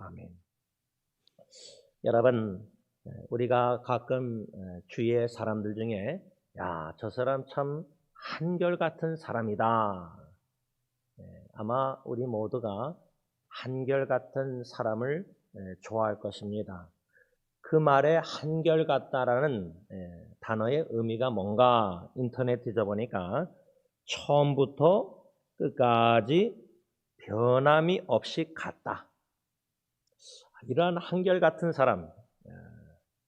아멘. 여러분, 우리가 가끔 주위의 사람들 중에 야, 저 사람 참 한결같은 사람이다. 아마 우리 모두가 한결같은 사람을 좋아할 것입니다. 그 말에 한결같다라는 단어의 의미가 뭔가 인터넷 뒤져보니까 처음부터 끝까지 변함이 없이 같다. 이러한 한결같은 사람,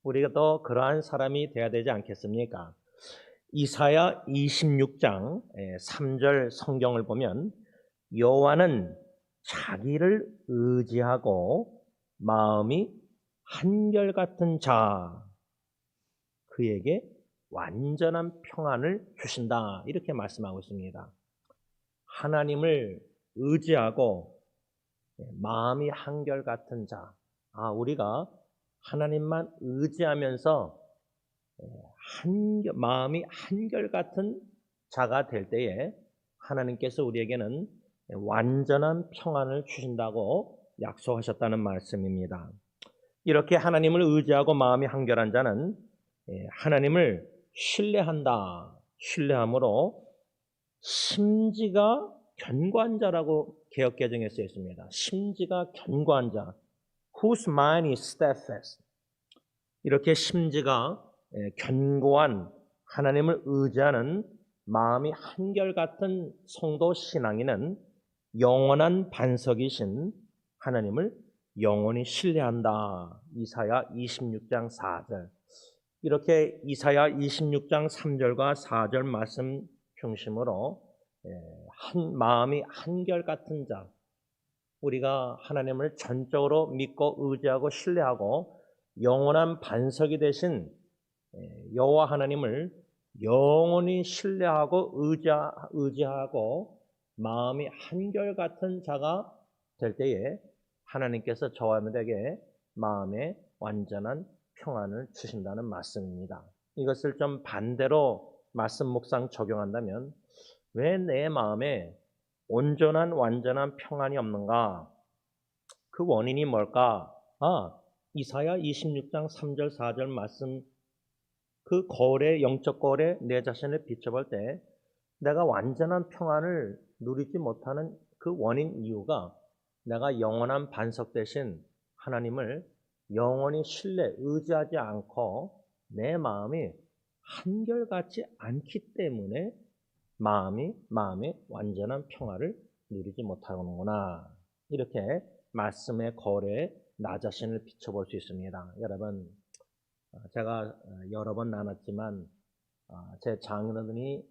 우리가 또 그러한 사람이 되어야 되지 않겠습니까? 이사야 26장 3절 성경을 보면 여호와는 자기를 의지하고 마음이 한결같은 자, 그에게 완전한 평안을 주신다, 이렇게 말씀하고 있습니다. 하나님을 의지하고 마음이 한결같은 자, 우리가 하나님만 의지하면서 마음이 한결같은 자가 될 때에 하나님께서 우리에게는 완전한 평안을 주신다고 약속하셨다는 말씀입니다. 이렇게 하나님을 의지하고 마음이 한결한 자는 하나님을 신뢰한다. 신뢰함으로 심지가 견고한 자라고 개역개정에 쓰여 있습니다. 심지가 견고한 자, whose mind is steadfast. 이렇게 심지가 견고한 하나님을 의지하는 마음이 한결같은 성도 신앙인은 영원한 반석이신 하나님을 영원히 신뢰한다. 이사야 26장 4절. 이렇게 이사야 26장 3절과 4절 말씀 중심으로 마음이 한결같은 자, 우리가 하나님을 전적으로 믿고 의지하고 신뢰하고 영원한 반석이 되신 여호와 하나님을 영원히 신뢰하고 의지하고 마음이 한결같은 자가 될 때에 하나님께서 저와 여러분에게 마음에 완전한 평안을 주신다는 말씀입니다. 이것을 좀 반대로 말씀 묵상 적용한다면 왜 내 마음에 온전한 완전한 평안이 없는가? 그 원인이 뭘까? 이사야 26장 3절 4절 말씀, 그 거울에, 영적 거울에 내 자신을 비춰볼 때 내가 완전한 평안을 누리지 못하는 그 원인 이유가 내가 영원한 반석 대신 하나님을 영원히 신뢰, 의지하지 않고 내 마음이 한결같지 않기 때문에 마음에 완전한 평화를 누리지 못하는구나. 이렇게 말씀의 거울에 나 자신을 비춰볼 수 있습니다. 여러분, 제가 여러 번 나눴지만 제 장인어른이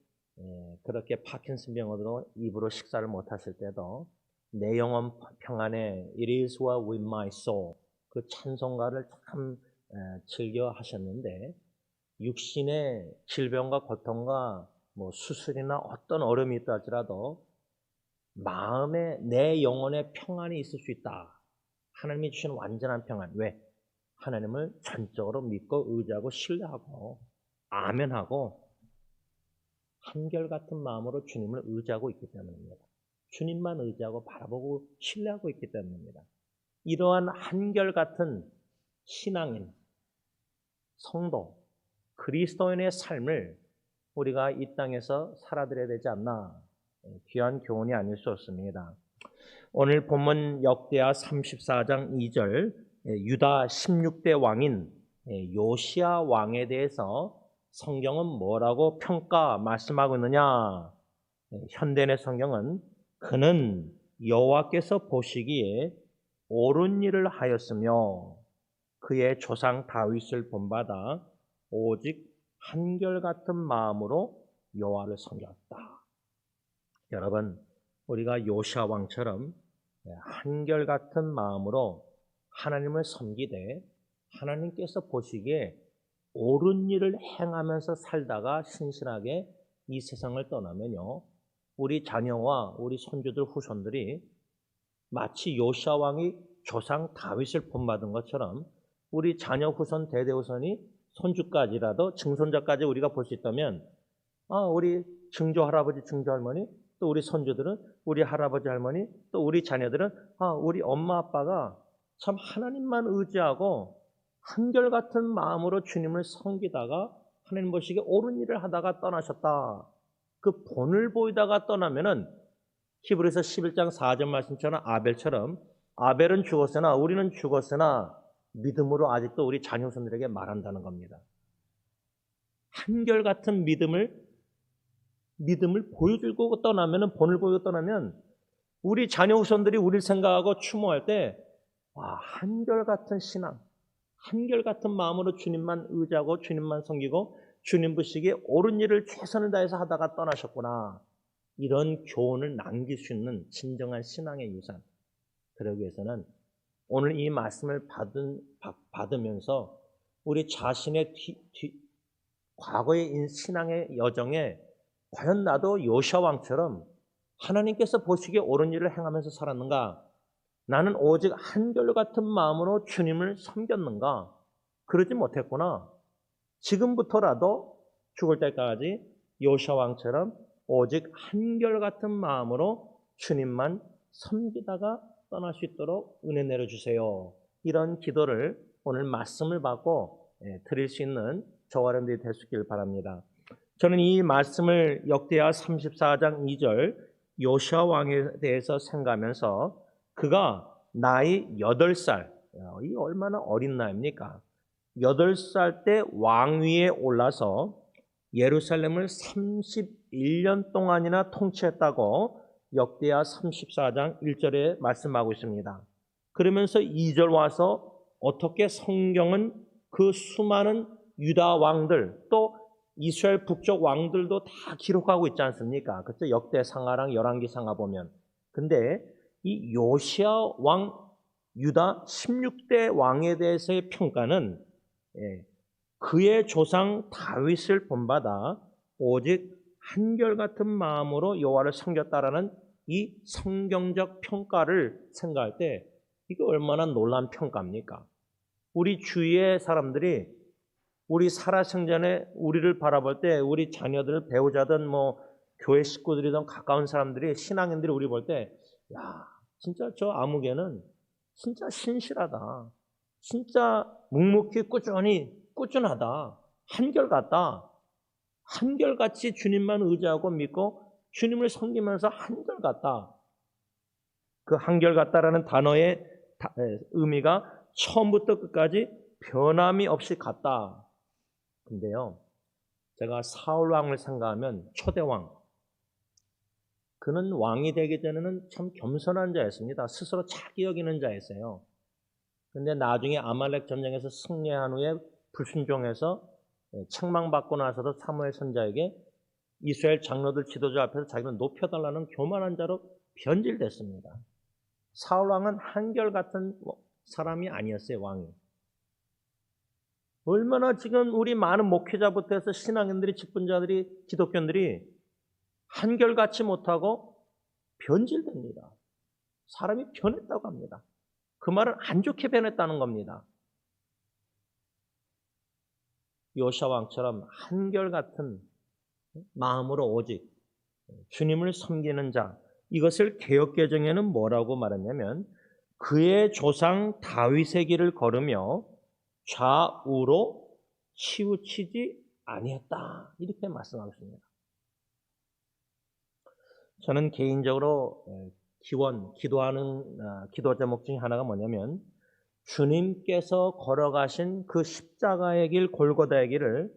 그렇게 파킨슨 병으로 입으로 식사를 못하실 때도 내 영혼 평안에 It is well with my soul, 그 찬송가를 참 즐겨 하셨는데 육신의 질병과 고통과 수술이나 어떤 어려움이 있다 할지라도 마음에 내 영혼의 평안이 있을 수 있다. 하나님이 주신 완전한 평안. 왜? 하나님을 전적으로 믿고 의지하고 신뢰하고 아멘하고 한결같은 마음으로 주님을 의지하고 있기 때문입니다. 주님만 의지하고 바라보고 신뢰하고 있기 때문입니다. 이러한 한결같은 신앙인, 성도, 그리스도인의 삶을 우리가 이 땅에서 살아드려야 되지 않나, 귀한 교훈이 아닐 수 없습니다. 오늘 본문 역대하 34장 2절 유다 16대 왕인 요시야 왕에 대해서 성경은 뭐라고 말씀하고 있느냐? 현대의 성경은 그는 여호와께서 보시기에 옳은 일을 하였으며 그의 조상 다윗을 본받아 오직 한결같은 마음으로 여호와를 섬겼다. 여러분, 우리가 요시야 왕처럼 한결같은 마음으로 하나님을 섬기되 하나님께서 보시기에 옳은 일을 행하면서 살다가 신실하게 이 세상을 떠나면요, 우리 자녀와 우리 손주들 후손들이 마치 요시야 왕이 조상 다윗을 본받은 것처럼 우리 자녀 후손 대대후손이 손주까지라도 증손자까지 우리가 볼 수 있다면 우리 증조 할아버지 증조 할머니 또 우리 손주들은 우리 할아버지 할머니 또 우리 자녀들은 우리 엄마 아빠가 참 하나님만 의지하고 한결같은 마음으로 주님을 섬기다가 하나님 보시기에 옳은 일을 하다가 떠나셨다. 그 본을 보이다가 떠나면은 히브리서 11장 4절 말씀처럼 아벨처럼 아벨은 죽었으나 우리는 죽었으나 믿음으로 아직도 우리 자녀손들에게 말한다는 겁니다. 한결같은 믿음을 보여주고 떠나면은 본을 보이고 떠나면 우리 자녀 후손들이 우리를 생각하고 추모할 때 한결같은 신앙, 한결같은 마음으로 주님만 의지하고 주님만 섬기고 주님 보시기에 옳은 일을 최선을 다해서 하다가 떠나셨구나. 이런 교훈을 남길 수 있는 진정한 신앙의 유산. 그러기 위해서는 오늘 이 말씀을 받으면서 우리 자신의 과거의 신앙의 여정에 과연 나도 요시아 왕처럼 하나님께서 보시기에 옳은 일을 행하면서 살았는가? 나는 오직 한결같은 마음으로 주님을 섬겼는가? 그러지 못했구나. 지금부터라도 죽을 때까지 요시아 왕처럼 오직 한결같은 마음으로 주님만 섬기다가 떠날 수 있도록 은혜 내려주세요. 이런 기도를 오늘 말씀을 받고 드릴 수 있는 저와 여러분들이 될 수 있기를 바랍니다. 저는 이 말씀을 역대하 34장 2절 요시아 왕에 대해서 생각하면서 그가 나이 8살, 이 얼마나 어린 나이입니까? 8살 때 왕위에 올라서 예루살렘을 31년 동안이나 통치했다고 역대하 34장 1절에 말씀하고 있습니다. 그러면서 2절 와서 어떻게 성경은 그 수많은 유다 왕들 또 이스라엘 북쪽 왕들도 다 기록하고 있지 않습니까? 그때 역대상하랑 열왕기상하 보면. 근데 이 요시아 왕 유다 16대 왕에 대해서의 평가는 그의 조상 다윗을 본받아 오직 한결같은 마음으로 여호와를 섬겼다라는 이 성경적 평가를 생각할 때 이게 얼마나 놀라운 평가입니까? 우리 주위의 사람들이 우리 살아생전에 우리를 바라볼 때 우리 자녀들, 배우자든 교회 식구들이든 가까운 사람들이 신앙인들이 우리 볼 때 진짜 저 아무개는 진짜 신실하다. 진짜 묵묵히 꾸준하다. 한결같다. 한결같이 주님만 의지하고 믿고 주님을 섬기면서 한결같다. 그 한결같다라는 단어의 의미가 처음부터 끝까지 변함이 없이 같다. 근데요, 제가 사울 왕을 생각하면 초대 왕, 그는 왕이 되기 전에는 참 겸손한 자였습니다. 스스로 차기 여기는 자였어요. 근데 나중에 아말렉 전쟁에서 승리한 후에 불순종해서 책망받고 나서도 사무엘 선자에게 이스라엘 장로들 지도자 앞에서 자기는 높여달라는 교만한 자로 변질됐습니다. 사울 왕은 한결같은 사람이 아니었어요, 왕이. 얼마나 지금 우리 많은 목회자부터 해서 신앙인들이, 직분자들이, 기독교인들이 한결같이 못하고 변질됩니다. 사람이 변했다고 합니다. 그 말은 안 좋게 변했다는 겁니다. 요시아 왕처럼 한결같은 마음으로 오직 주님을 섬기는 자, 이것을 개역개정에는 뭐라고 말했냐면 그의 조상 다윗의 길을 걸으며 좌우로 치우치지 아니했다, 이렇게 말씀하고 있습니다. 저는 개인적으로 기도하는 기도 제목 중에 하나가 뭐냐면 주님께서 걸어가신 그 십자가의 길, 골고다의 길을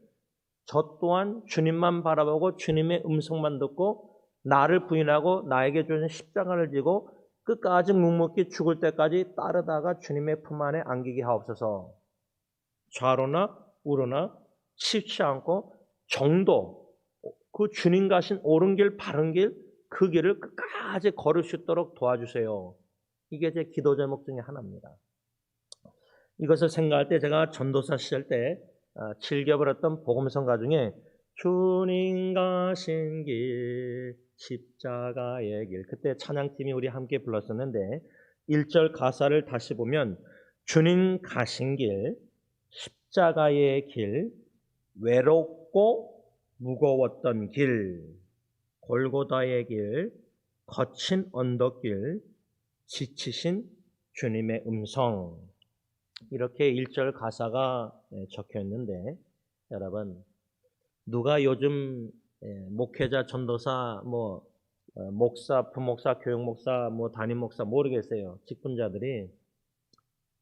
저 또한 주님만 바라보고 주님의 음성만 듣고 나를 부인하고 나에게 주신 십자가를 지고 끝까지 묵묵히 죽을 때까지 따르다가 주님의 품 안에 안기게 하옵소서. 좌로나 우로나 치우치지 않고 정도, 그 주님 가신 옳은 길, 바른 길, 그 길을 끝까지 걸을 수 있도록 도와주세요. 이게 제 기도 제목 중에 하나입니다. 이것을 생각할 때 제가 전도사 시절 때 즐겨버렸던 복음성가 중에 주님 가신 길, 십자가의 길, 그때 찬양팀이 우리 함께 불렀었는데 1절 가사를 다시 보면 주님 가신 길, 십자가의 길, 외롭고 무거웠던 길, 골고다의 길, 거친 언덕길, 지치신 주님의 음성, 이렇게 1절 가사가 적혀 있는데, 여러분, 누가 요즘 목회자, 전도사, 목사, 부목사, 교육목사, 담임 목사 모르겠어요. 직분자들이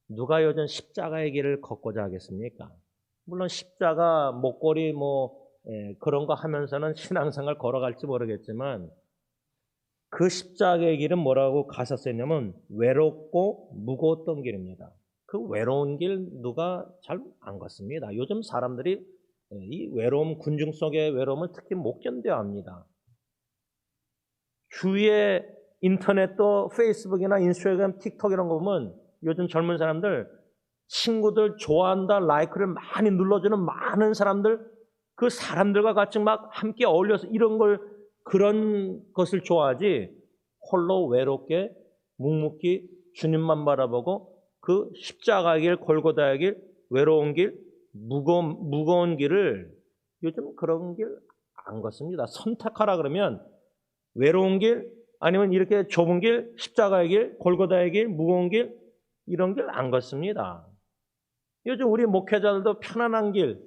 누가 요즘 십자가의 길을 걷고자 하겠습니까? 물론 십자가, 목걸이 그런 거 하면서는 신앙생활 걸어갈지 모르겠지만, 그 십자가의 길은 뭐라고 가사 쓰였냐면 외롭고 무거웠던 길입니다. 그 외로운 길 누가 잘 안 걷습니다. 요즘 사람들이 이 외로움, 군중 속의 외로움을 특히 못 견뎌 합니다. 주위에 인터넷도 페이스북이나 인스타그램, 틱톡 이런 거 보면 요즘 젊은 사람들, 친구들 좋아한다, 라이크를 많이 눌러주는 많은 사람들, 그 사람들과 같이 막 함께 어울려서 그런 것을 좋아하지, 홀로 외롭게 묵묵히 주님만 바라보고 그 십자가의 길, 골고다의 길, 외로운 길, 무거운 길을 요즘 그런 길 안 걷습니다. 선택하라 그러면 외로운 길, 아니면 이렇게 좁은 길, 십자가의 길, 골고다의 길, 무거운 길, 이런 길 안 걷습니다. 요즘 우리 목회자들도 편안한 길,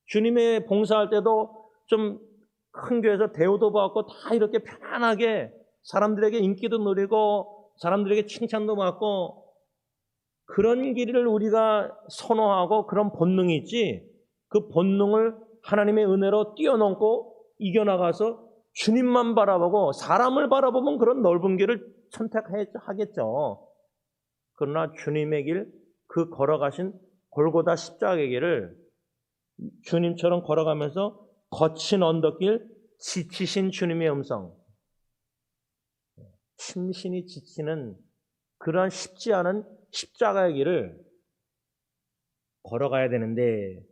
주님의 봉사할 때도 좀 큰 교회에서 대우도 받고 다 이렇게 편안하게 사람들에게 인기도 누리고 사람들에게 칭찬도 받고, 그런 길을 우리가 선호하고 그런 본능이 있지, 그 본능을 하나님의 은혜로 뛰어넘고 이겨나가서 주님만 바라보고 사람을 바라보면 그런 넓은 길을 선택하겠죠. 그러나 주님의 길, 그 걸어가신 골고다 십자가의 길을 주님처럼 걸어가면서 거친 언덕길, 지치신 주님의 음성, 심신이 지치는 그러한 쉽지 않은 십자가의 길을 걸어가야 되는데,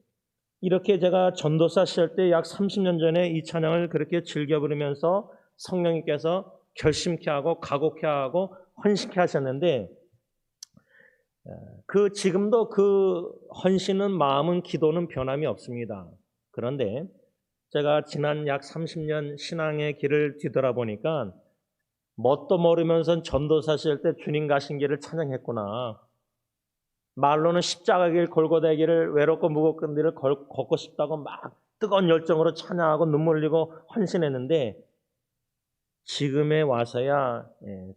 이렇게 제가 전도사 시절 때 약 30년 전에 이 찬양을 그렇게 즐겨 부르면서 성령님께서 결심케 하고 가곡케 하고 헌신케 하셨는데, 지금도 그 헌신은, 마음은, 기도는 변함이 없습니다. 그런데 제가 지난 약 30년 신앙의 길을 뒤돌아보니까 뭣도 모르면서 전도사 시절 때 주님 가신 길을 찬양했구나. 말로는 십자가 길, 골고다의 길을, 외롭고 무겁고 길을 걷고 싶다고 막 뜨거운 열정으로 찬양하고 눈물 흘리고 헌신했는데, 지금에 와서야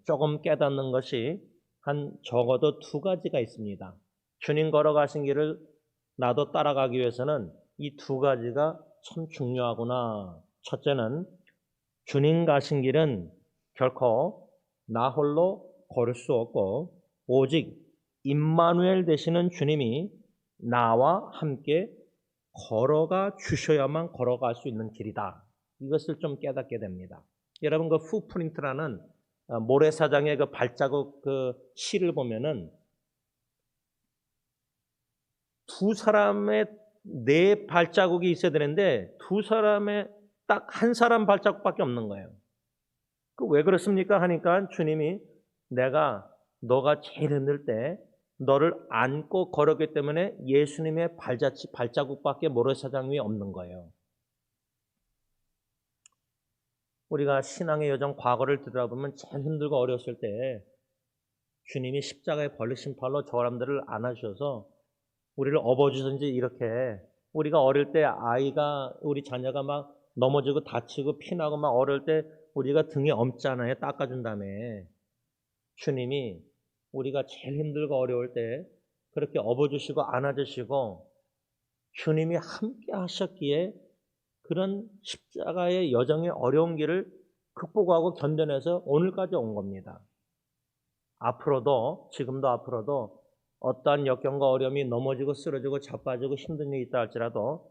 조금 깨닫는 것이 한 적어도 2가지가 있습니다. 주님 걸어가신 길을 나도 따라가기 위해서는 이 2가지가 참 중요하구나. 첫째는, 주님 가신 길은 결코 나 홀로 걸을 수 없고 오직 임마누엘 되시는 주님이 나와 함께 걸어가 주셔야만 걸어갈 수 있는 길이다. 이것을 좀 깨닫게 됩니다. 여러분, 그 푸프린트라는 모래사장의 그 발자국 그 실을 보면은 2사람의 4 발자국이 있어야 되는데 2사람의 딱 1사람 발자국밖에 없는 거예요. 왜 그렇습니까? 하니까 주님이 너가 제일 힘들 때 너를 안고 걸었기 때문에 예수님의 발자국밖에 모래사장 위에 없는 거예요. 우리가 신앙의 여정 과거를 들여다보면 제일 힘들고 어려웠을 때 주님이 십자가에 벌리신 팔로 저 사람들을 안아주셔서 우리를 업어주든지, 이렇게 우리가 어릴 때 우리 자녀가 막 넘어지고 다치고 피나고 막 어릴 때 우리가 등에 얹잖아요. 닦아준 다음에. 주님이 우리가 제일 힘들고 어려울 때 그렇게 업어주시고 안아주시고 주님이 함께 하셨기에 그런 십자가의 여정의 어려운 길을 극복하고 견뎌내서 오늘까지 온 겁니다. 지금도 앞으로도 어떠한 역경과 어려움이, 넘어지고 쓰러지고 자빠지고 힘든 일이 있다 할지라도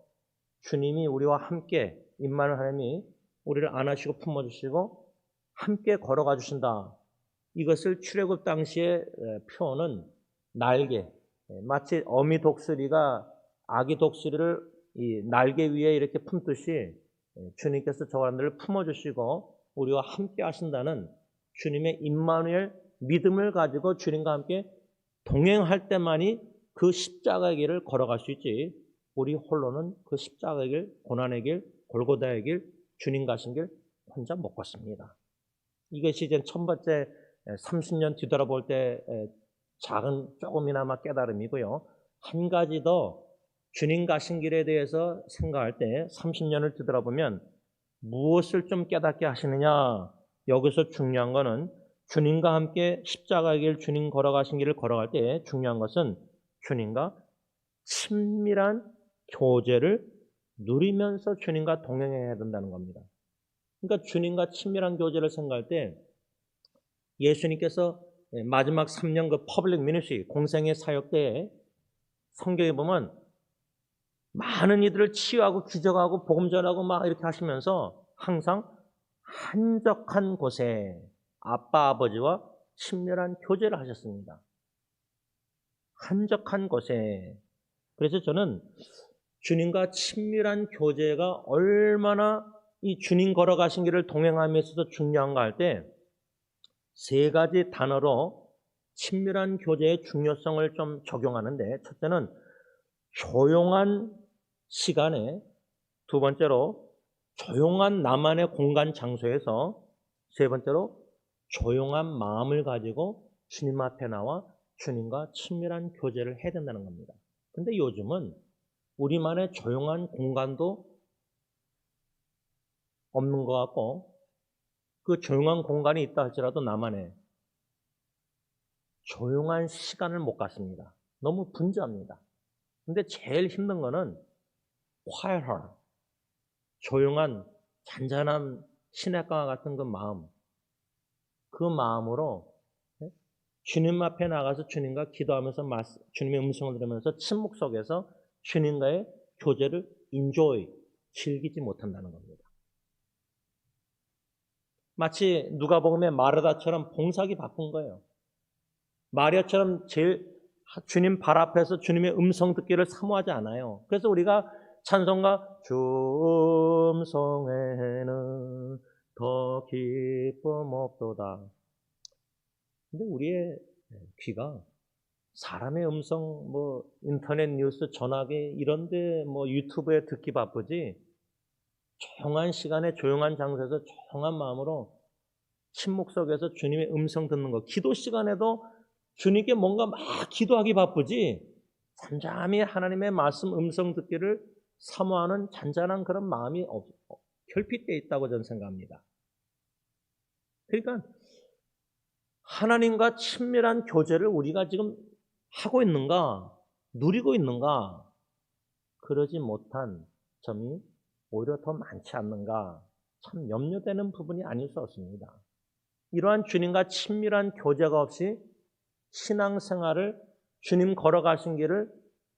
주님이 우리와 함께, 임마누엘 하나님이 우리를 안아주시고 품어주시고 함께 걸어가 주신다. 이것을 출애굽 당시의 표현은 날개, 마치 어미 독수리가 아기 독수리를 이 날개 위에 이렇게 품듯이 주님께서 저 사람들을 품어주시고 우리와 함께 하신다는 주님의 임마누엘 믿음을 가지고 주님과 함께 동행할 때만이 그 십자가의 길을 걸어갈 수 있지, 우리 홀로는 그 십자가의 길, 고난의 길, 골고다의 길, 주님 가신 길 혼자 못 걷습니다. 이것이 이제 첫 번째 30년 뒤돌아볼 때 작은 조금이나마 깨달음이고요. 한 가지 더 주님 가신 길에 대해서 생각할 때 30년을 뒤돌아보면 무엇을 좀 깨닫게 하시느냐. 여기서 중요한 거는 주님과 함께 십자가의 길, 주님 걸어가신 길을 걸어갈 때 중요한 것은 주님과 친밀한 교제를 누리면서 주님과 동행해야 된다는 겁니다. 그러니까 주님과 친밀한 교제를 생각할 때 예수님께서 마지막 3년 그 퍼블릭 미니스트리, 공생의 사역 때에 성경에 보면 많은 이들을 치유하고 기적하고 복음 전하고 막 이렇게 하시면서 항상 한적한 곳에 아빠 아버지와 친밀한 교제를 하셨습니다. 한적한 곳에. 그래서 저는 주님과 친밀한 교제가 얼마나 이 주님 걸어가신 길을 동행함에 있어서 중요한가 할 때 세 가지 단어로 친밀한 교제의 중요성을 좀 적용하는데, 첫째는 조용한 시간에, 두 번째로 조용한 나만의 공간 장소에서, 세 번째로 조용한 마음을 가지고 주님 앞에 나와 주님과 친밀한 교제를 해야 된다는 겁니다. 근데 요즘은 우리만의 조용한 공간도 없는 것 같고, 그 조용한 공간이 있다 할지라도 나만의 조용한 시간을 못 갖습니다. 너무 분주합니다. 근데 제일 힘든 거는 quiet heart, 조용한 잔잔한 시냇가 같은 그 마음, 그 마음으로 주님 앞에 나가서 주님과 기도하면서 주님의 음성을 들으면서 침묵 속에서 주님과의 교제를 즐기지 못한다는 겁니다. 마치 누가복음의 마르다처럼 봉사하기 바쁜 거예요. 마리아처럼 제일 주님 발 앞에서 주님의 음성 듣기를 사모하지 않아요. 그래서 우리가 찬송가 주 음성에는 더 기쁨 없도다. 근데 우리의 귀가 사람의 음성, 인터넷 뉴스, 전화기 이런데 유튜브에 듣기 바쁘지, 조용한 시간에 조용한 장소에서 조용한 마음으로 침묵 속에서 주님의 음성 듣는 거, 기도 시간에도 주님께 뭔가 막 기도하기 바쁘지 잠잠히 하나님의 말씀 음성 듣기를 사모하는 잔잔한 그런 마음이 결핍되어 있다고 저는 생각합니다. 그러니까 하나님과 친밀한 교제를 우리가 지금 하고 있는가, 누리고 있는가, 그러지 못한 점이 오히려 더 많지 않는가, 참 염려되는 부분이 아닐 수 없습니다. 이러한 주님과 친밀한 교제가 없이 신앙생활을, 주님 걸어가신 길을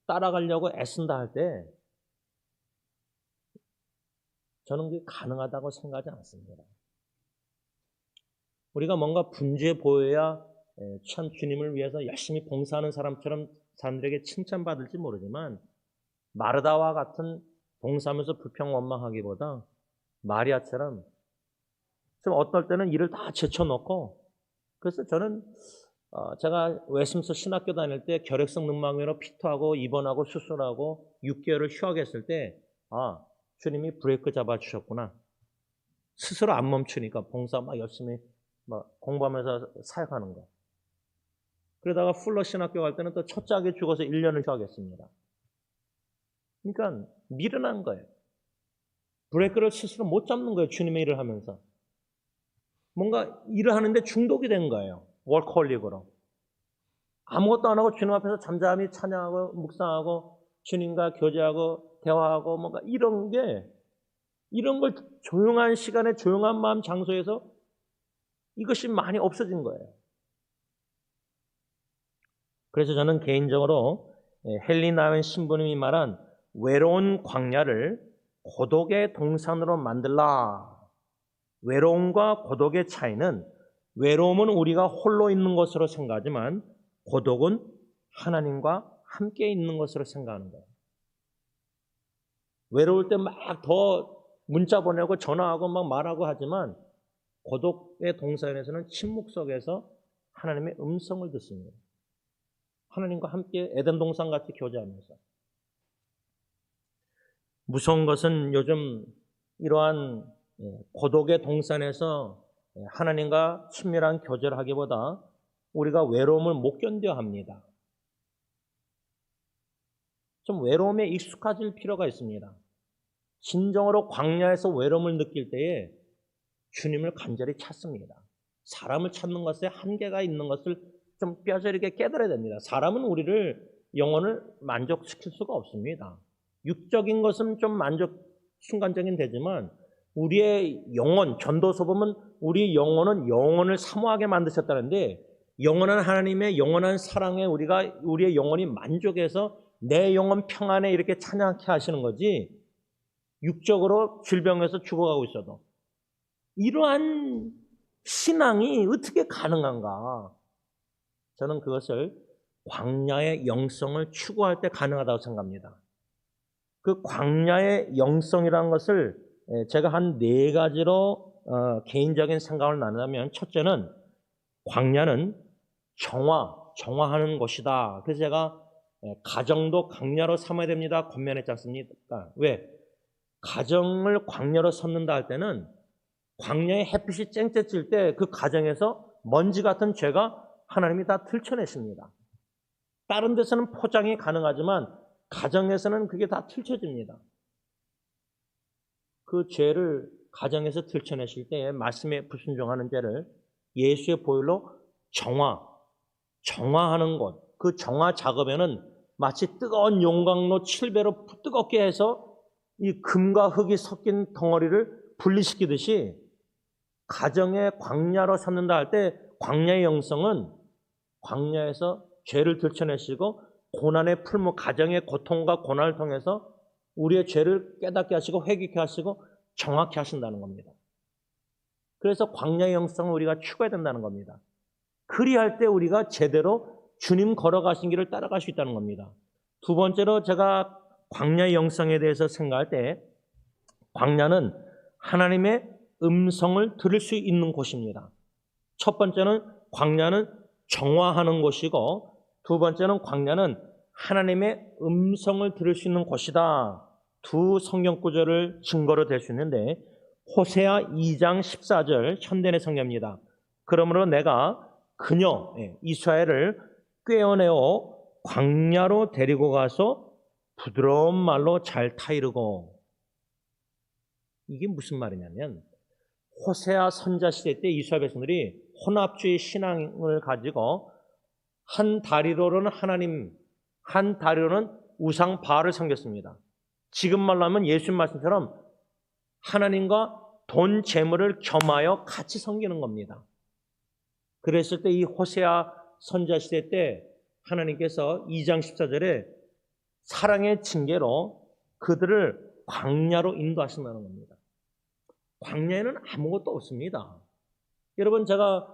따라가려고 애쓴다 할 때 저는 그게 가능하다고 생각하지 않습니다. 우리가 뭔가 분주해 보여야 참 주님을 위해서 열심히 봉사하는 사람처럼 사람들에게 칭찬받을지 모르지만, 마르다와 같은 봉사하면서 불평 원망하기보다 마리아처럼 좀 어떨 때는 일을 다 제쳐놓고, 그래서 저는 제가 웨스민스터 신학교 다닐 때 결핵성 늑막염으로 피토하고 입원하고 수술하고 6개월을 휴학했을 때 주님이 브레이크 잡아주셨구나. 스스로 안 멈추니까 봉사 막 열심히 공부하면서 사역하는 거. 그러다가 풀러 신학교 갈 때는 또 첫 짝이 죽어서 1년을 휴학했습니다. 그러니까 미련한 거예요. 브레이크를 스스로 못 잡는 거예요. 주님의 일을 하면서. 뭔가 일을 하는데 중독이 된 거예요. 워커홀릭으로. 아무것도 안 하고 주님 앞에서 잠잠히 찬양하고 묵상하고 주님과 교제하고 대화하고 뭔가 이런 걸 조용한 시간에 조용한 마음 장소에서 이것이 많이 없어진 거예요. 그래서 저는 개인적으로 헨리 나웬 신부님이 말한 외로운 광야를 고독의 동산으로 만들라. 외로움과 고독의 차이는, 외로움은 우리가 홀로 있는 것으로 생각하지만 고독은 하나님과 함께 있는 것으로 생각하는 거예요. 외로울 때 막 더 문자 보내고 전화하고 막 말하고 하지만 고독의 동산에서는 침묵 속에서 하나님의 음성을 듣습니다. 하나님과 함께 에덴 동산같이 교제하면서. 무서운 것은 요즘 이러한 고독의 동산에서 하나님과 친밀한 교제를 하기보다 우리가 외로움을 못 견뎌 합니다. 좀 외로움에 익숙해질 필요가 있습니다. 진정으로 광야에서 외로움을 느낄 때에 주님을 간절히 찾습니다. 사람을 찾는 것에 한계가 있는 것을 좀 뼈저리게 깨달아야 됩니다. 사람은 우리를 영혼을 만족시킬 수가 없습니다. 육적인 것은 좀 순간적인 되지만 우리의 영혼, 전도서 보면 우리 영혼은 영혼을 사모하게 만드셨다는데 영원한 하나님의 영원한 사랑에 우리의 영혼이 만족해서 내 영혼 평안에 이렇게 찬양케 하시는 거지 육적으로 질병에서 죽어가고 있어도 이러한 신앙이 어떻게 가능한가? 저는 그것을 광야의 영성을 추구할 때 가능하다고 생각합니다. 그 광야의 영성이라는 것을 제가 한 4가지로 개인적인 생각을 나누면 첫째는 광야는 정화하는 곳이다. 그래서 제가 가정도 광야로 삼아야 됩니다. 권면했지 않습니까? 왜? 가정을 광야로 삼는다 할 때는 광야의 햇빛이 쨍쨍 때 그 가정에서 먼지 같은 죄가 하나님이 다 들춰내십니다. 다른 데서는 포장이 가능하지만 가정에서는 그게 다 들춰집니다. 그 죄를 가정에서 들춰내실 때에 말씀에 불순종하는 죄를 예수의 보혈로 정화하는 것, 그 정화 작업에는 마치 뜨거운 용광로 7배로 뜨겁게 해서 이 금과 흙이 섞인 덩어리를 분리시키듯이 가정의 광야로 삼는다 할 때 광야의 영성은 광야에서 죄를 들춰내시고 고난의 풀무, 가정의 고통과 고난을 통해서 우리의 죄를 깨닫게 하시고 회개케 하시고 정확히 하신다는 겁니다. 그래서 광야의 영성을 우리가 추구해야 된다는 겁니다. 그리할 때 우리가 제대로 주님 걸어가신 길을 따라갈 수 있다는 겁니다. 두 번째로 제가 광야의 영성에 대해서 생각할 때 광야는 하나님의 음성을 들을 수 있는 곳입니다. 첫 번째는 광야는 정화하는 곳이고 두 번째는 광야는 하나님의 음성을 들을 수 있는 곳이다. 두 성경 구절을 증거로 될 수 있는데 호세아 2장 14절 현대의 성경입니다. 그러므로 내가 그녀 이스라엘을 꿰어내어 광야로 데리고 가서 부드러운 말로 잘 타이르고. 이게 무슨 말이냐면 호세아 선자 시대 때 이스라엘 백성들이 혼합주의 신앙을 가지고 한 다리로는 하나님, 한 다리로는 우상 바알을 섬겼습니다. 지금 말로 하면 예수님 말씀처럼 하나님과 돈, 재물을 겸하여 같이 섬기는 겁니다. 그랬을 때 이 호세아 선자 시대 때 하나님께서 2장 14절에 사랑의 징계로 그들을 광야로 인도하신다는 겁니다. 광야에는 아무것도 없습니다. 여러분 제가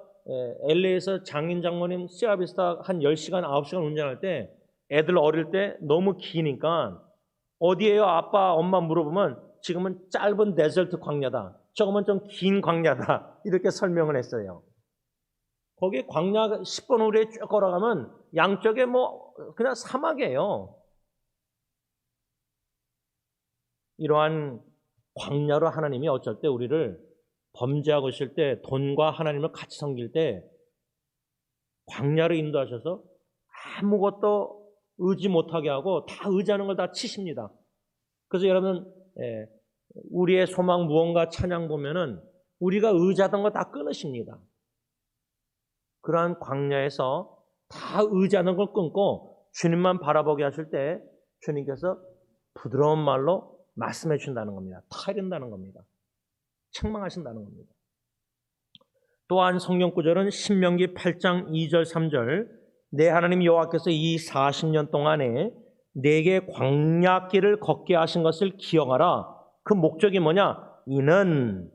LA에서 장인 장모님 시아비스타 한 10시간, 9시간 운전할 때 애들 어릴 때 너무 기니까 어디에요 아빠, 엄마 물어보면 지금은 짧은 데절트 광야다. 조금은 좀 긴 광야다. 이렇게 설명을 했어요. 거기 광야 10분 후에 쭉 걸어가면 양쪽에 그냥 사막이에요. 이러한 광야로 하나님이 어쩔 때 우리를 범죄하고 있을 때 돈과 하나님을 같이 섬길 때 광야로 인도하셔서 아무것도 의지 못하게 하고 다 의지하는 걸 다 치십니다. 그래서 여러분 우리의 소망 무언가 찬양 보면은 우리가 의지하던 거 다 끊으십니다. 그러한 광야에서 다 의지하는 걸 끊고 주님만 바라보게 하실 때 주님께서 부드러운 말로 말씀해 주신다는 겁니다. 타이른다는 겁니다. 책망하신다는 겁니다. 또한 성경 구절은 신명기 8장 2절 3절 내 하나님 여호와께서 이 40년 동안에 내게 광야길을 걷게 하신 것을 기억하라. 그 목적이 뭐냐? 이는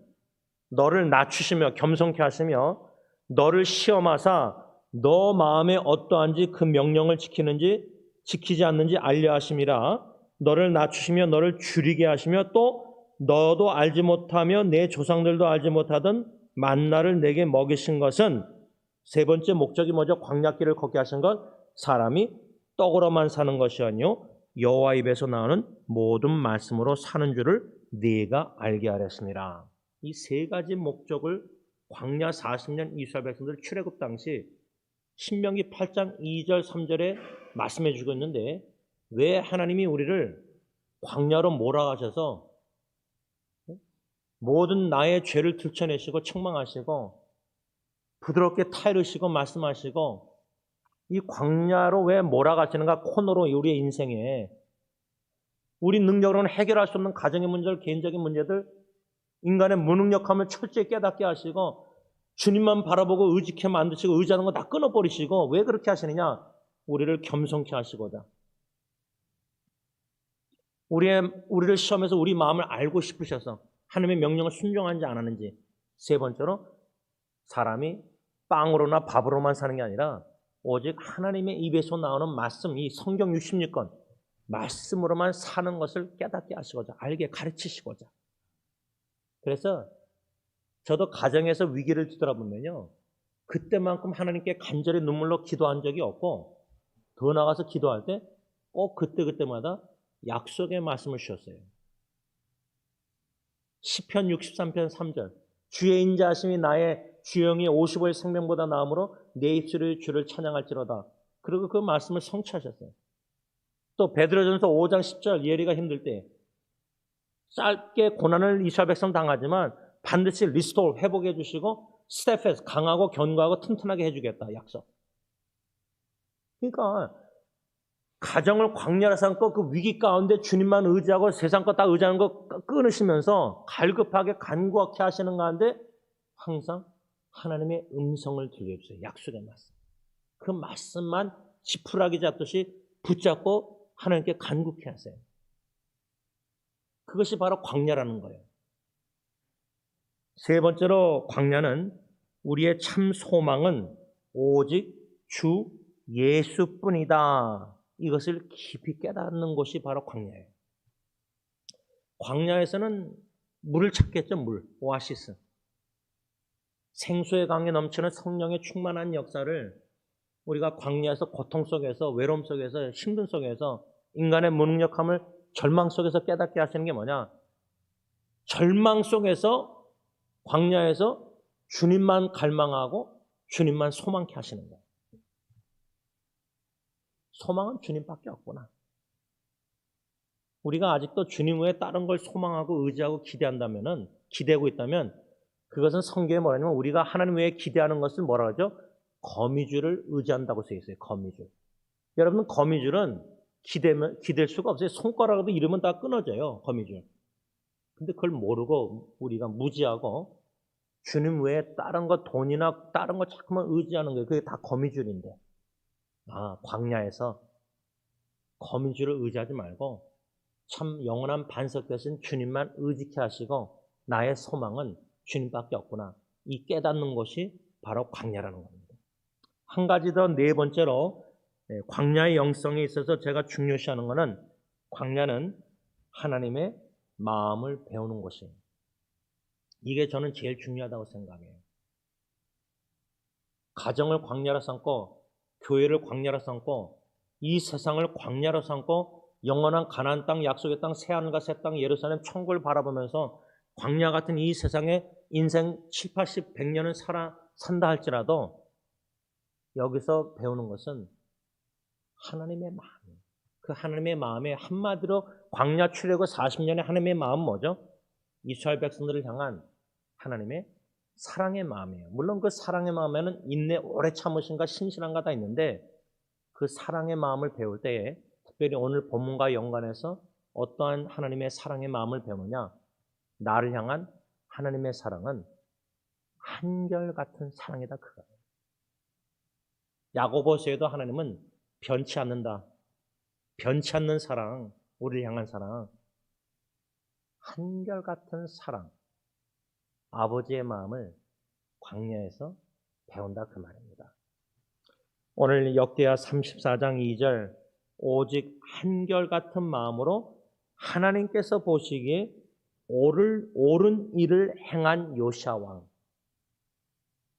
너를 낮추시며 겸손케 하시며 너를 시험하사 너 마음에 어떠한지 그 명령을 지키는지 지키지 않는지 알려 하심이라. 너를 낮추시며 너를 줄이게 하시며 또 너도 알지 못하며 내 조상들도 알지 못하던 만나를 내게 먹이신 것은 세 번째 목적이 뭐죠? 광야길을 걷게 하신 것 사람이 떡으로만 사는 것이 아니요 여호와 입에서 나오는 모든 말씀으로 사는 줄을 네가 알게 하렸습니다. 이 세 가지 목적을 광야 40년 이스라엘 백성들 출애굽 당시 신명기 8장 2절 3절에 말씀해 주고 있는데 왜 하나님이 우리를 광야로 몰아가셔서 모든 나의 죄를 들춰내시고 책망하시고 부드럽게 타이르시고 말씀하시고 이 광야로 왜 몰아가시는가? 코너로 우리의 인생에 우리 능력으로는 해결할 수 없는 가정의 문제들, 개인적인 문제들, 인간의 무능력함을 철저히 깨닫게 하시고 주님만 바라보고 의지케 만드시고 의지하는 거 다 끊어버리시고 왜 그렇게 하시느냐? 우리를 겸손케 하시고자. 우리를 시험해서 우리 마음을 알고 싶으셔서 하나님의 명령을 순종하는지 안 하는지. 세 번째로 사람이 빵으로나 밥으로만 사는 게 아니라 오직 하나님의 입에서 나오는 말씀, 이 성경 66권 말씀으로만 사는 것을 깨닫게 하시고자, 알게 가르치시고자. 그래서 저도 가정에서 위기를 뒤돌아보면요, 그때만큼 하나님께 간절히 눈물로 기도한 적이 없고 더 나아가서 기도할 때 꼭 그때마다 약속의 말씀을 주셨어요. 시편 63편 3절 주의 인자하심이 나의 주영이 55의 생명보다 나음으로 내 입술이 주를 찬양할지로다. 그리고 그 말씀을 성취하셨어요. 또 베드로전서 5장 10절 예리가 힘들 때 짧게 고난을 이스라엘 백성 당하지만 반드시 리스토어 회복해 주시고 스테페스 강하고 견고하고 튼튼하게 해주겠다 약속. 그러니까 가정을 광야로 삼고 그 위기 가운데 주님만 의지하고 세상 거 다 의지하는 거 끊으시면서 갈급하게 간구하게 하시는 가운데 항상 하나님의 음성을 들려주세요. 약속의 말씀. 그 말씀만 지푸라기 잡듯이 붙잡고 하나님께 간구케 하세요. 그것이 바로 광야라는 거예요. 세 번째로 광야는 우리의 참 소망은 오직 주 예수뿐이다. 이것을 깊이 깨닫는 곳이 바로 광야예요. 광야에서는 물을 찾겠죠. 물, 오아시스. 생수의 강에 넘치는 성령의 충만한 역사를 우리가 광야에서 고통 속에서 외로움 속에서 힘든 속에서 인간의 무능력함을 절망 속에서 깨닫게 하시는 게 뭐냐? 절망 속에서 광야에서 주님만 갈망하고 주님만 소망케 하시는 거예요. 소망은 주님밖에 없구나. 우리가 아직도 주님 외에 다른 걸 소망하고 의지하고 기대고 있다면 그것은 성경에 뭐라냐면 우리가 하나님 외에 기대하는 것을 뭐라 하죠? 거미줄을 의지한다고 써 있어요. 거미줄. 여러분 거미줄은 기댈 수가 없어요. 손가락으로 이러면 다 끊어져요. 거미줄. 근데 그걸 모르고 우리가 무지하고 주님 외에 다른 거 돈이나 다른 거 자꾸만 의지하는 거예요. 그게 다 거미줄인데. 광야에서 거미줄을 의지하지 말고 참 영원한 반석 되신 주님만 의지케 하시고 나의 소망은 주님밖에 없구나. 이 깨닫는 것이 바로 광야라는 겁니다. 한 가지 더 네 번째로 광야의 영성에 있어서 제가 중요시하는 것은 광야는 하나님의 마음을 배우는 곳이에요. 이게 저는 제일 중요하다고 생각해요. 가정을 광야로 삼고 교회를 광야로 삼고 이 세상을 광야로 삼고 영원한 가나안 땅, 약속의 땅, 새하늘과 새 땅, 예루살렘 천국을 바라보면서 광야 같은 이 세상에 인생 7, 80, 100년을 산다 할지라도 여기서 배우는 것은 하나님의 마음이에요. 그 하나님의 마음에 한마디로 광야 출애굽 40년의 하나님의 마음은 뭐죠? 이스라엘 백성들을 향한 하나님의 사랑의 마음이에요. 물론 그 사랑의 마음에는 인내, 오래 참으심과 신실함과 다 있는데 그 사랑의 마음을 배울 때에 특별히 오늘 본문과 연관해서 어떠한 하나님의 사랑의 마음을 배우느냐? 나를 향한 하나님의 사랑은 한결같은 사랑이다 그거예요. 야고보서에도 하나님은 변치 않는다. 변치 않는 사랑, 우리를 향한 사랑, 한결같은 사랑, 아버지의 마음을 광야에서 배운다 그 말입니다. 오늘 역대하 34장 2절 오직 한결같은 마음으로 하나님께서 보시기에 옳은 일을 행한 요시야 왕.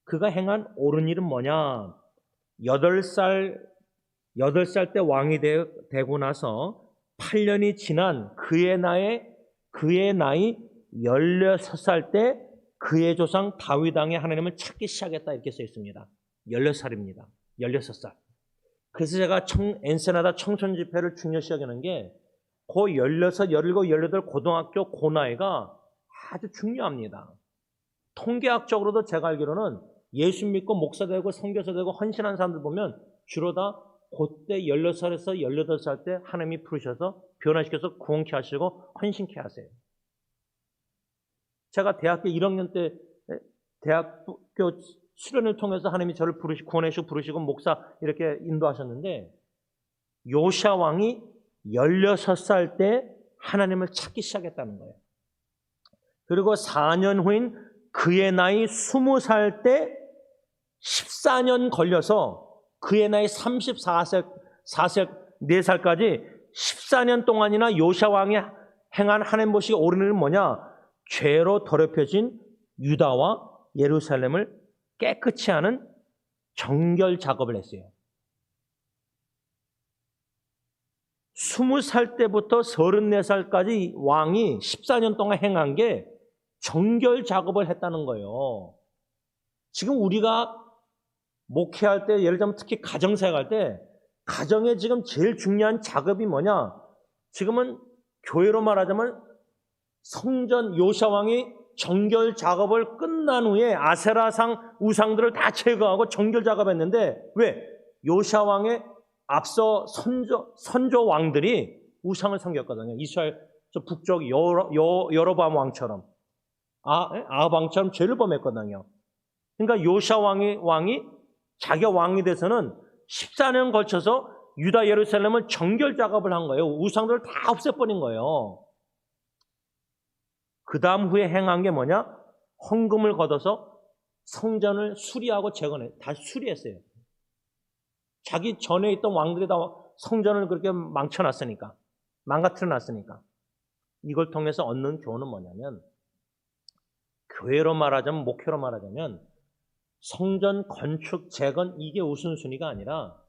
그가 행한 옳은 일은 뭐냐? 8살 때 왕이 되고 나서 8년이 지난 그의 나이 16살 때 그의 조상 다윗 왕의 하나님을 찾기 시작했다 이렇게 써 있습니다. 16살입니다. 16살. 그래서 제가 엔세나다 청소년 집회를 중요시 여기는 게 그 16, 17, 18 고등학교 그 나이가 아주 중요합니다. 통계학적으로도 제가 알기로는 예수 믿고 목사 되고 선교사 되고 헌신한 사람들 보면 주로 다 그때 16살에서 18살 때 하나님이 부르셔서 변화시켜서 구원케 하시고 헌신케 하세요. 제가 대학교 1학년 때 대학교 수련을 통해서 하나님이 저를 구원하시고 부르시고 목사 이렇게 인도하셨는데 요시아 왕이 16살 때 하나님을 찾기 시작했다는 거예요. 그리고 4년 후인 그의 나이 20살 때 14년 걸려서 그의 나이 34살까지 14년 동안이나 요시아 왕이 행한 하나님 보시기 옳은 일은 뭐냐? 죄로 더럽혀진 유다와 예루살렘을 깨끗이 하는 정결 작업을 했어요. 20살 때부터 34살까지 왕이 14년 동안 행한 게 정결 작업을 했다는 거예요. 지금 우리가 목회할 때, 예를 들면 특히 가정사역할 때 가정에 지금 제일 중요한 작업이 뭐냐? 지금은 교회로 말하자면 성전 요시아 왕이 정결 작업을 끝난 후에 아세라상 우상들을 다 제거하고 정결 작업했는데 왜? 요시아 왕의 앞서 선조 왕들이 우상을 섬겼거든요. 이스라엘 저 북쪽 여로보암 왕처럼 아합 왕처럼 죄를 범했거든요. 그러니까 요시아 왕이 자기가 왕이 돼서는 14년 걸쳐서 유다 예루살렘을 정결 작업을 한 거예요. 우상들을 다 없애버린 거예요. 그 다음 후에 행한 게 뭐냐? 헌금을 걷어서 성전을 수리하고 다시 수리했어요. 자기 전에 있던 왕들이 다 성전을 그렇게 망가뜨려놨으니까. 이걸 통해서 얻는 교훈은 뭐냐면 교회로 말하자면 목회로 말하자면 성전 건축 재건 이게 우선순위가 아니라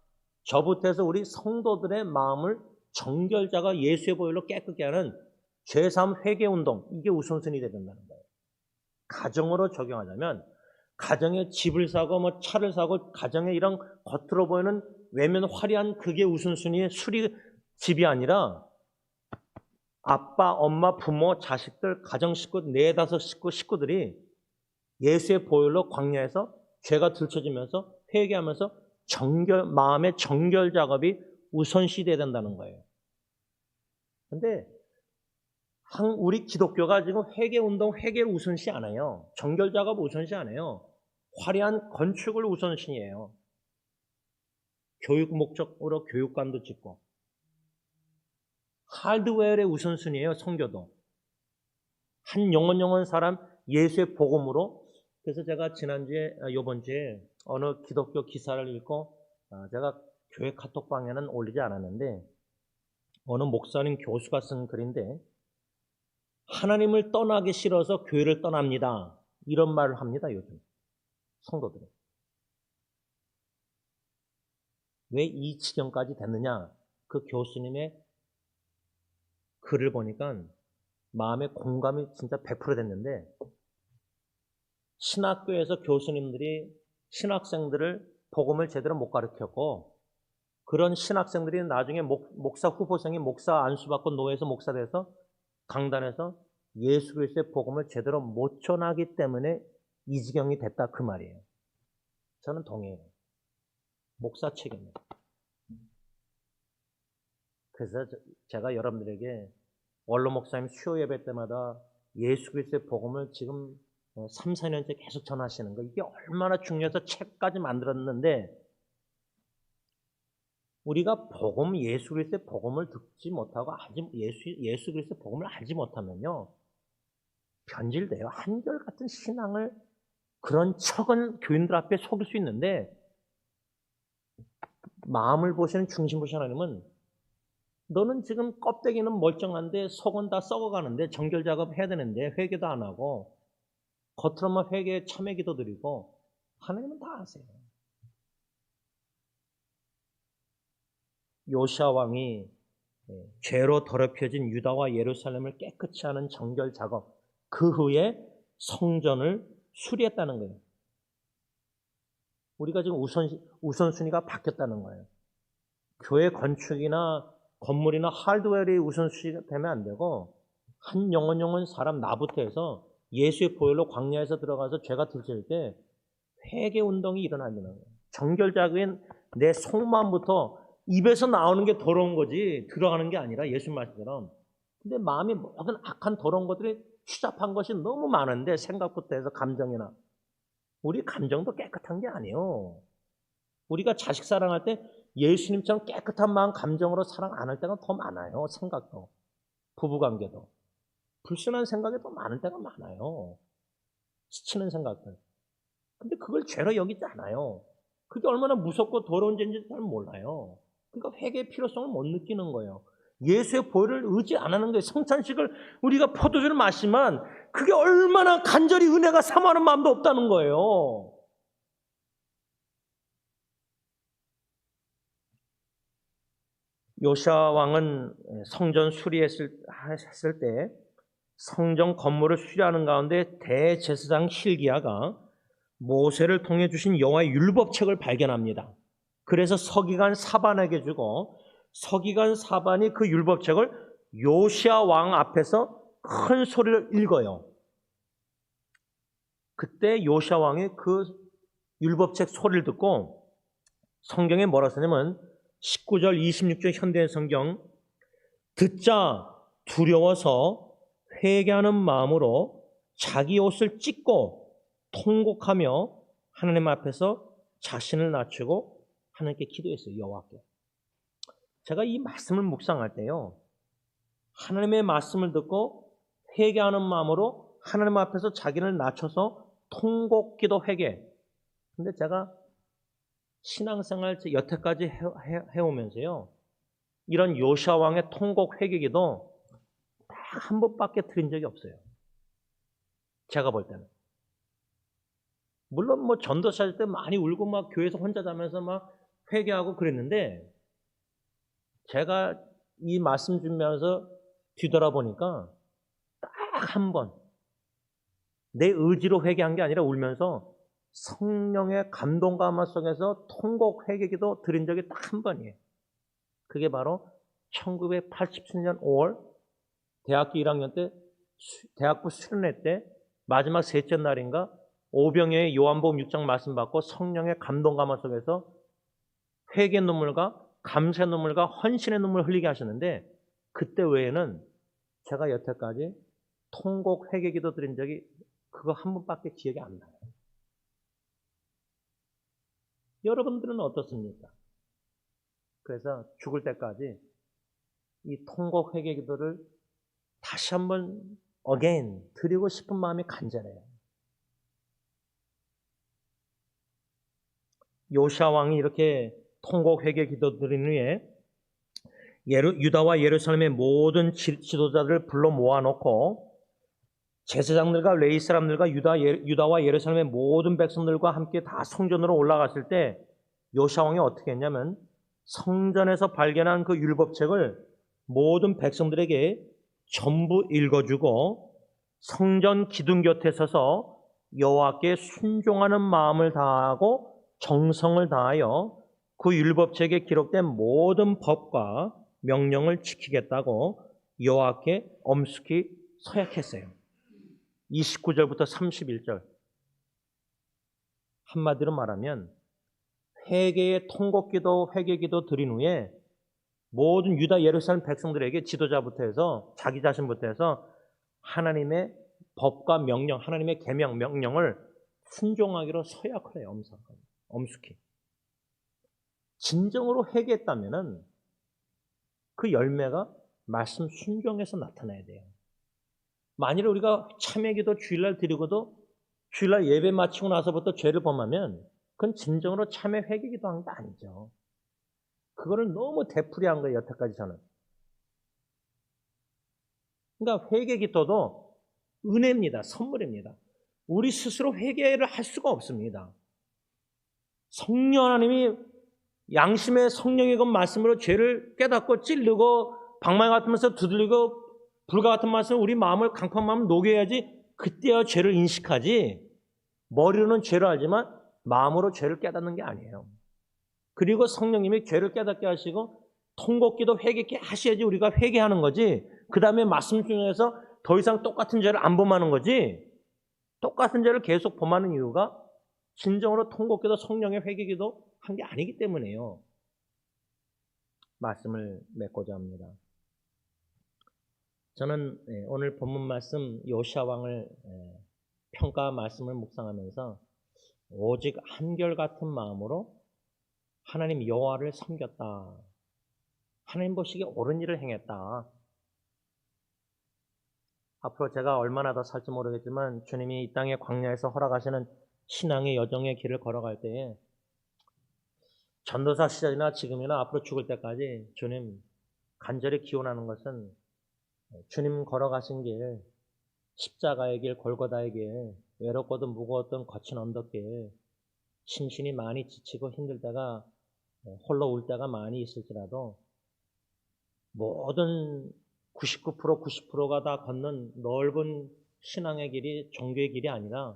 저부터해서 우리 성도들의 마음을 정결자가 예수의 보혈로 깨끗게 하는 죄사함 회개운동 이게 우선순위가 된다는 거예요. 가정으로 적용하자면 가정에 집을 사고 차를 사고 가정에 이런 겉으로 보이는 외면 화려한 그게 우선순위의 집이 아니라 아빠, 엄마, 부모, 자식들, 가정 식구, 4-5 식구들이 예수의 보혈로 광야에서 죄가 들춰지면서 회개하면서 마음의 정결 작업이 우선시 돼야 된다는 거예요. 그런데 우리 기독교가 지금 회개운동, 회개를 우선시 안 해요. 정결 작업 우선시 안 해요. 화려한 건축을 우선시해요. 교육 목적으로 교육관도 짓고 하드웨어의 우선순위예요. 선교도. 한 영혼 사람 예수의 복음으로. 그래서 제가 이번 주에 어느 기독교 기사를 읽고 제가 교회 카톡방에는 올리지 않았는데 어느 목사님 교수가 쓴 글인데 하나님을 떠나기 싫어서 교회를 떠납니다. 이런 말을 합니다. 요즘 성도들은. 왜 이 지경까지 됐느냐? 그 교수님의 글을 보니까 마음에 공감이 진짜 100% 됐는데 신학교에서 교수님들이 신학생들을 복음을 제대로 못 가르쳤고 그런 신학생들이 나중에 목사 후보생이 목사 안수받고 노예에서 목사 돼서 강단에서 예수 그리스도의 복음을 제대로 못 전하기 때문에 이 지경이 됐다 그 말이에요. 저는 동의해요. 목사 책임입니다. 그래서 제가 여러분들에게 원로 목사님 수요 예배 때마다 예수 그리스도의 복음을 지금 3, 4년째 계속 전하시는 거 이게 얼마나 중요해서 책까지 만들었는데 우리가 예수 그리스도의 복음을 듣지 못하고 예수 그리스도의 복음을 알지 못하면요 변질돼요. 한결같은 신앙을 그런 척은 교인들 앞에 속일 수 있는데 마음을 보시는 중심 보시는 하나님은 너는 지금 껍데기는 멀쩡한데 속은 다 썩어가는데 정결 작업 해야 되는데 회개도 안 하고 겉으로만 회개에 참회 기도 드리고 하나님은 다 아세요. 요시아 왕이 죄로 더럽혀진 유다와 예루살렘을 깨끗이 하는 정결 작업 그 후에 성전을 수리했다는 거예요. 우리가 지금 우선순위가 바뀌었다는 거예요. 교회 건축이나 건물이나 하드웨어의 우선순위가 되면 안 되고 한 영혼 사람 나부터 해서 예수의 보혈로 광야에서 들어가서 죄가 들칠 때 회개 운동이 일어나는 거예요. 정결자인 내 속마음부터 입에서 나오는 게 더러운 거지 들어가는 게 아니라 예수 말씀처럼. 근데 마음이 모든 악한 더러운 것들이 추잡한 것이 너무 많은데 생각부터 해서 감정이나 우리 감정도 깨끗한 게 아니에요. 우리가 자식 사랑할 때 예수님처럼 깨끗한 마음 감정으로 사랑 안 할 때가 더 많아요. 생각도 부부관계도 불순한 생각이 더 많을 때가 많아요. 스치는 생각들. 근데 그걸 죄로 여기지 않아요. 그게 얼마나 무섭고 더러운 죄인지 잘 몰라요. 그러니까 회개의 필요성을 못 느끼는 거예요. 예수의 보혈을 의지 안 하는 거예요. 성찬식을 우리가 포도주를 마시면 그게 얼마나 간절히 은혜가 사모하는 마음도 없다는 거예요. 요시아 왕은 성전 수리했을 때 성전 건물을 수리하는 가운데 대제사장 hil기야가 모세를 통해 주신 여호와의 율법책을 발견합니다. 그래서 서기관 사반에게 주고 서기관 사반이 그 율법책을 요시아 왕 앞에서 큰 소리를 읽어요. 그때 요시아 왕이 그 율법책 소리를 듣고 성경에 뭐라 쓰냐면 19절 26절 현대인 성경 듣자 두려워서 회개하는 마음으로 자기 옷을 찢고 통곡하며 하나님 앞에서 자신을 낮추고 하나님께 기도했어요. 여호와께. 제가 이 말씀을 묵상할 때요. 하나님의 말씀을 듣고 회개하는 마음으로 하나님 앞에서 자기를 낮춰서 통곡 기도 회개. 근데 제가 신앙생활 여태까지 해오면서요. 이런 요시아 왕의 통곡 회개기도 딱 한 번밖에 드린 적이 없어요. 제가 볼 때는. 물론 뭐 전도사 할 때 많이 울고 막 교회에서 혼자 자면서 막 회개하고 그랬는데 제가 이 말씀 준비하면서 뒤돌아보니까 딱 한 번 내 의지로 회개한 게 아니라 울면서 성령의 감동 감화 속에서 통곡 회개기도 드린 적이 딱 한 번이에요. 그게 바로 1987년 5월 대학교 1학년 때 대학부 수련회 때 마지막 셋째 날인가 오병이어의 요한복음 6장 말씀 받고 성령의 감동 감화 속에서 회개 눈물과 감사 눈물과 헌신의 눈물을 흘리게 하셨는데 그때 외에는 제가 여태까지 통곡 회개기도 드린 적이 그거 한 번밖에 기억이 안 나요. 여러분들은 어떻습니까? 그래서 죽을 때까지 이 통곡 회개 기도를 다시 한번 again 드리고 싶은 마음이 간절해요. 요시아 왕이 이렇게 통곡 회개 기도 드린 후에 유다와 예루살렘의 모든 지도자들을 불러 모아놓고 제사장들과 레위 사람들과 유다와 예루살렘의 모든 백성들과 함께 다 성전으로 올라갔을 때 요시아 왕이 어떻게 했냐면 성전에서 발견한 그 율법책을 모든 백성들에게 전부 읽어주고 성전 기둥 곁에 서서 여호와께 순종하는 마음을 다하고 정성을 다하여 그 율법책에 기록된 모든 법과 명령을 지키겠다고 여호와께 엄숙히 서약했어요. 29절부터 31절. 한마디로 말하면 회개의 통곡기도 회개기도 드린 후에 모든 유다 예루살렘 백성들에게 지도자부터 해서 자기 자신부터 해서 하나님의 법과 명령, 하나님의 계명, 명령을 순종하기로 서약을 해요. 엄숙히. 진정으로 회개했다면은 그 열매가 말씀 순종에서 나타나야 돼요. 만일 우리가 참회기도 주일날 드리고도 주일날 예배 마치고 나서부터 죄를 범하면 그건 진정으로 참회 회개기도 한 게 아니죠. 그거를 너무 되풀이한 거예요. 여태까지 저는. 그러니까 회개기도도 은혜입니다. 선물입니다. 우리 스스로 회개를 할 수가 없습니다. 성령 하나님이 양심의 성령의 그 말씀으로 죄를 깨닫고 찔르고 방망이 같으면서 두들리고 불과 같은 말씀으로 우리 마음을 강팍 마음을 녹여야지 그때야 죄를 인식하지. 머리로는 죄를 알지만 마음으로 죄를 깨닫는 게 아니에요. 그리고 성령님이 죄를 깨닫게 하시고 통곡기도 회개케 하셔야지 우리가 회개하는 거지. 그 다음에 말씀 중에서 더 이상 똑같은 죄를 안 범하는 거지. 똑같은 죄를 계속 범하는 이유가 진정으로 통곡기도 성령의 회개기도 한 게 아니기 때문에요. 말씀을 맺고자 합니다. 저는 오늘 본문 말씀 요시아 왕을 평가 말씀을 묵상하면서 오직 한결같은 마음으로 하나님 여호와를 섬겼다. 하나님 보시기에 옳은 일을 행했다. 앞으로 제가 얼마나 더 살지 모르겠지만 주님이 이 땅의 광야에서 허락하시는 신앙의 여정의 길을 걸어갈 때에 전도사 시절이나 지금이나 앞으로 죽을 때까지 주님 간절히 기원하는 것은 주님 걸어가신 길, 십자가의 길, 골고다의 길, 외롭고도 무거웠던 거친 언덕길, 심신이 많이 지치고 힘들 때가 홀로 울 때가 많이 있을지라도 모든 99%, 90%가 다 걷는 넓은 신앙의 길이 종교의 길이 아니라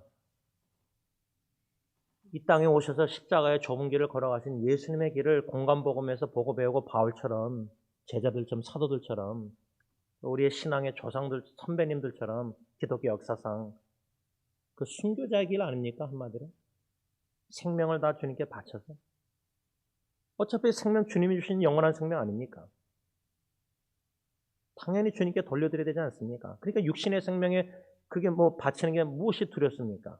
이 땅에 오셔서 십자가의 좁은 길을 걸어가신 예수님의 길을 공간복음에서 보고 배우고 바울처럼 제자들처럼 사도들처럼 우리의 신앙의 조상들, 선배님들처럼 기독교 역사상 그 순교자의 길 아닙니까? 한마디로 생명을 다 주님께 바쳐서 어차피 생명 주님이 주신 영원한 생명 아닙니까? 당연히 주님께 돌려드려야 되지 않습니까? 그러니까 육신의 생명에 그게 뭐 바치는 게 무엇이 두렵습니까?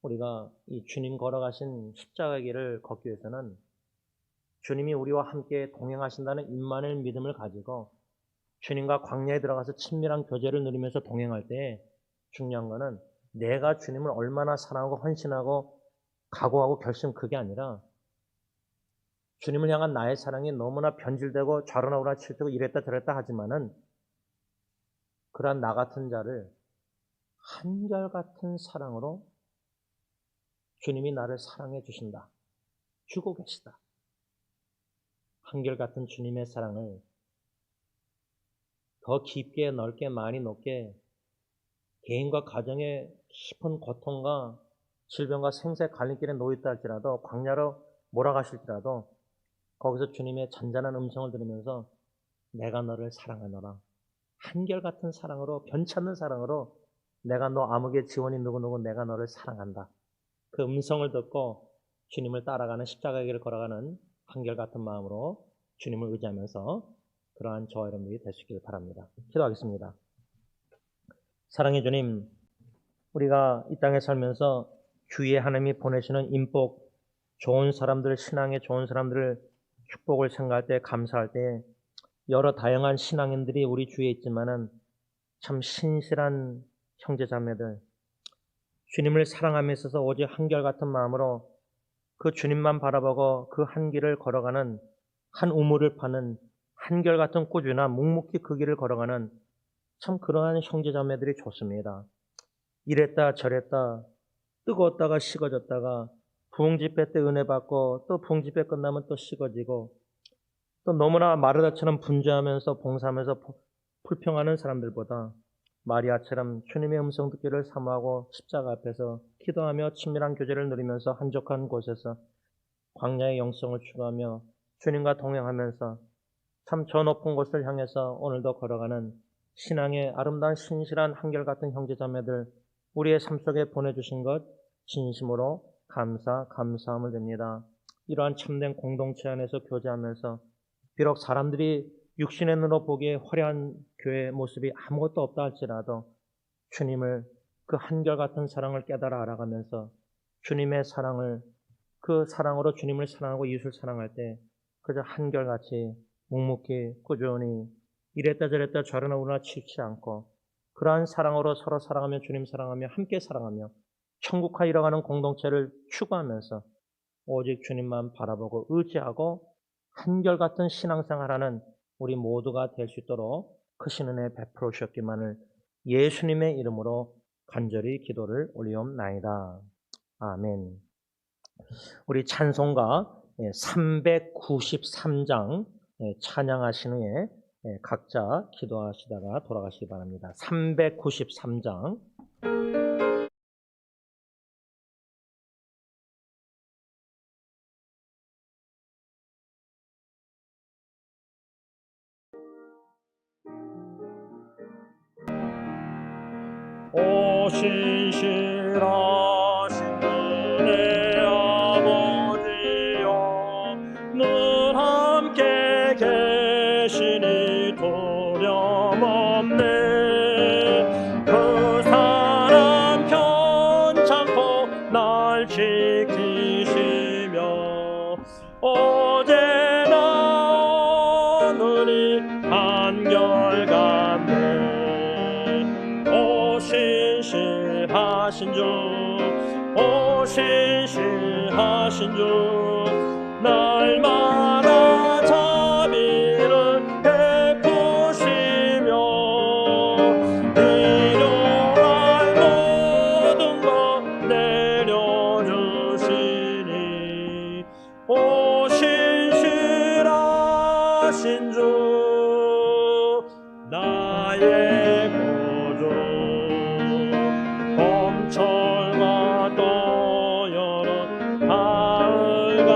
우리가 이 주님 걸어가신 십자가의 길을 걷기 위해서는 주님이 우리와 함께 동행하신다는 임마누엘 믿음을 가지고 주님과 광야에 들어가서 친밀한 교제를 누리면서 동행할 때 중요한 거는 내가 주님을 얼마나 사랑하고 헌신하고 각오하고 결심 그게 아니라 주님을 향한 나의 사랑이 너무나 변질되고 좌로나 우로나 칠때고 이랬다 저랬다 하지만은 그러한 나 같은 자를 한결같은 사랑으로 주님이 나를 사랑해 주신다. 주고 계시다. 한결같은 주님의 사랑을 더 깊게 넓게 많이 높게 개인과 가정의 깊은 고통과 질병과 생사의 갈림길에 놓여있다 할지라도 광야로 몰아가실지라도 거기서 주님의 잔잔한 음성을 들으면서 내가 너를 사랑하노라. 한결같은 사랑으로 변치 않는 사랑으로 내가 너 암흑의 지원이 누구누구 내가 너를 사랑한다. 그 음성을 듣고 주님을 따라가는 십자가의 길을 걸어가는 한결같은 마음으로 주님을 의지하면서 그러한 저와 여러분들이 될 수 있기를 바랍니다. 기도하겠습니다. 사랑의 주님, 우리가 이 땅에 살면서 주위에 하나님이 보내시는 인복, 좋은 사람들, 신앙에 좋은 사람들을 축복을 생각할 때, 감사할 때 여러 다양한 신앙인들이 우리 주위에 있지만은 참 신실한 형제자매들, 주님을 사랑함에 있어서 오직 한결같은 마음으로 그 주님만 바라보고 그 한 길을 걸어가는 한 우물을 파는 한결같은 꾸준한 묵묵히 그 길을 걸어가는 참 그러한 형제자매들이 좋습니다. 이랬다 저랬다 뜨거웠다가 식어졌다가 부흥집회 때 은혜 받고 또 부흥집회 끝나면 또 식어지고 또 너무나 마르다처럼 분주하면서 봉사하면서 불평하는 사람들보다 마리아처럼 주님의 음성 듣기를 사모하고 십자가 앞에서 기도하며 친밀한 교제를 누리면서 한적한 곳에서 광야의 영성을 추구하며 주님과 동행하면서 참 저 높은 곳을 향해서 오늘도 걸어가는 신앙의 아름다운 신실한 한결같은 형제자매들 우리의 삶 속에 보내주신 것 진심으로 감사함을 드립니다. 이러한 참된 공동체 안에서 교제하면서 비록 사람들이 육신의 눈으로 보기에 화려한 교회의 모습이 아무것도 없다 할지라도 주님을 그 한결같은 사랑을 깨달아 알아가면서 주님의 사랑을 그 사랑으로 주님을 사랑하고 이웃을 사랑할 때 그저 한결같이 묵묵히 꾸준히 이랬다 저랬다 좌로나 우로나 치지 않고 그러한 사랑으로 서로 사랑하며 주님 사랑하며 함께 사랑하며 천국화 이뤄가는 공동체를 추구하면서 오직 주님만 바라보고 의지하고 한결같은 신앙생활하는 우리 모두가 될 수 있도록 크신 은혜 베풀어 주셨기만을 예수님의 이름으로 간절히 기도를 올리옵나이다. 아멘. 우리 찬송가 393장 찬양하신 후에 각자 기도하시다가 돌아가시기 바랍니다. 393장 신실하신 내 아버지여 늘 함께 계시니 두려움없네. 그 사랑 편찮고 날 지키시며 어제나 오늘이 한결같네. 오 신실하신 주, 오 신실하신 주, 날마다 자비를 베푸시며 일용할 모든 것 내려주시니 오 신실하신 주, 나의 구주. 봄철과 또 여름, 가을과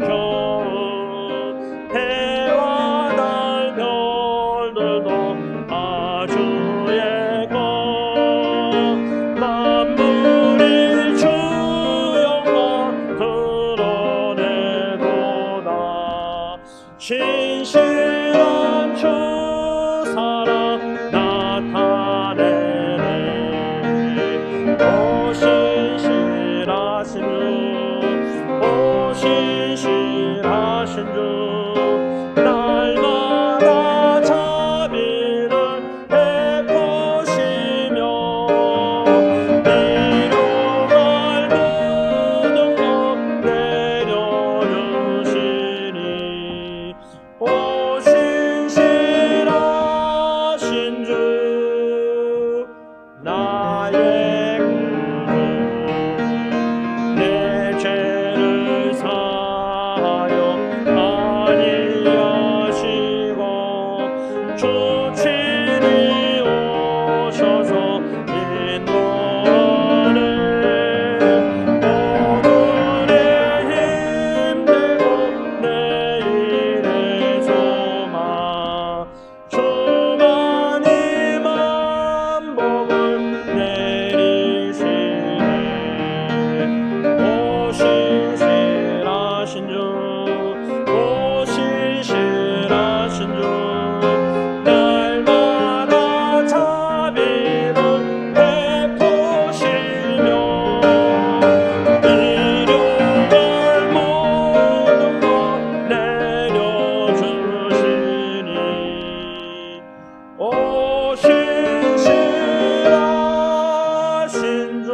겨울, 해와 달 별들도 아주 예뻐. 만물이 주 영광 드러내도다. 신실한 주 사랑 나타내네. 오 신실하신 주, 오 신실하신 주, 날마다 자비를 베푸시며 일용할 모든 것 내려주시니 오 신실하신 주, 나의 구주. 내 죄를 사하여 안위하시고 주 친히 오셔서 인도하네. 오늘의 힘내고 내일의 소망, 주만이 만복을 내리시네. 오 신실하신 주, 오 신실하신 주, 날마다 자비를 베푸시며 일용할 모든 것 내려주시니 오 신실하신 주,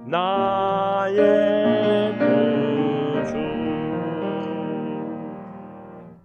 나의